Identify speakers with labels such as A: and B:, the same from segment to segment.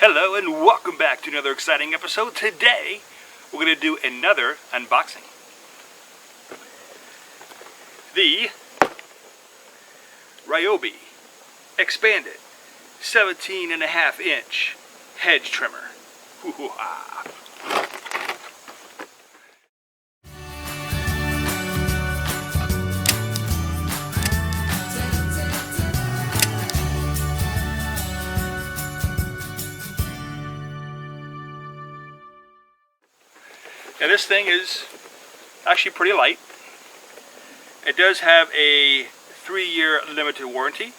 A: Hello and welcome back to another exciting episode. Today we're going to do another unboxing. The RYOBI expanded 17.5 inch hedge trimmer. Hoo-hoo-ha. Now this thing is actually pretty light. It does have a 3-year limited warranty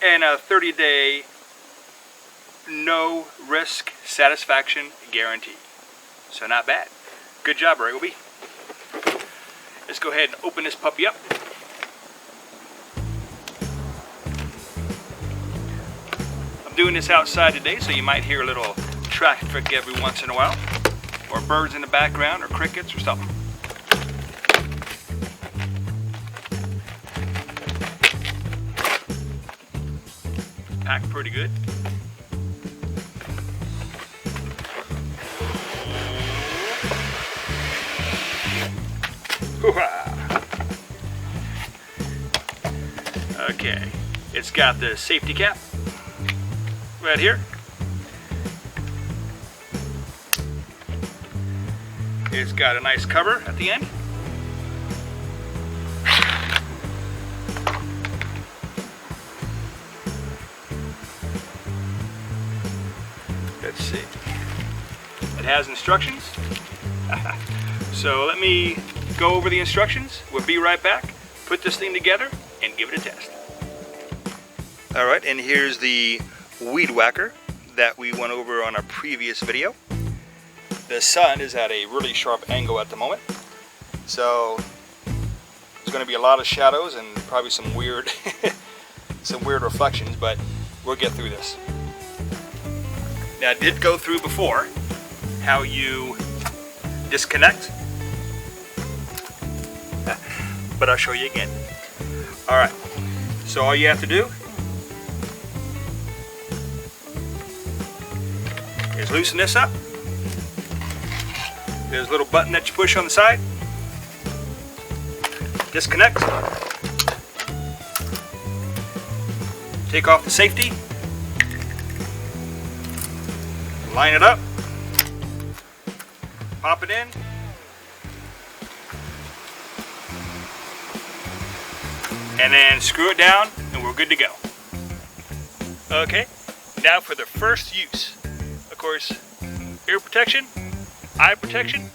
A: and a 30-day no risk satisfaction guarantee. So not bad. Good job, RYOBI. Let's go ahead and open this puppy up. I'm doing this outside today, so you might hear a little traffic every once in a while, or birds in the background, or crickets or something. Packed pretty good. Okay, it's got the safety cap right here. It's got a nice cover at the end. Let's see. It has instructions. So let me go over the instructions. We'll be right back. Put this thing together and give it a test. Alright, and here's the weed whacker that we went over on a previous video. The sun is at a really sharp angle at the moment, so there's going to be a lot of shadows and probably some weird some weird reflections, but we'll get through this. Now, I did go through before how you disconnect, but I'll show you again. Alright, so all you have to do is loosen this up. There's a little button that you push on the side. Disconnect. Take off the safety. Line it up. Pop it in. And then screw it down and we're good to go. Okay, now for the first use. Of course, ear protection. Eye protection.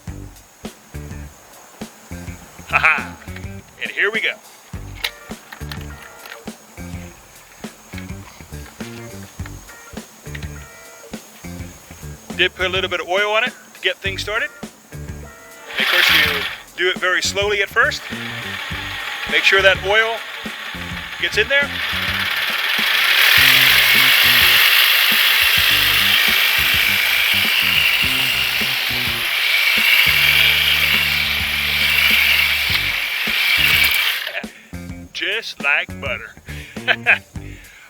A: Haha! And here we go. Did put a little bit of oil on it to get things started. And of course, you do it very slowly at first. Make sure that oil gets in there. Just like butter.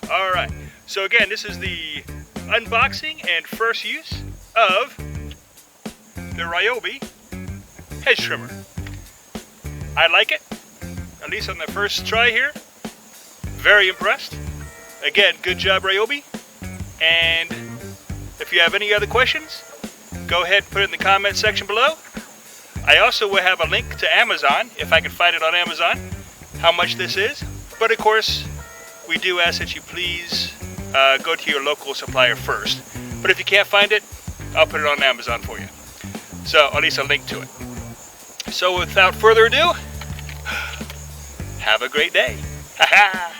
A: Alright, so again, this is the unboxing and first use of the RYOBI hedge trimmer. I like it, at least on the first try here. Very impressed. Again, good job, RYOBI. And if you have any other questions, go ahead and put it in the comment section below. I also will have a link to Amazon, if I can find it on Amazon, how much this is. But of course, we do ask that you please go to your local supplier first. But if you can't find it, I'll put it on Amazon for you. So at least a link to it. So without further ado, have a great day. Ha ha!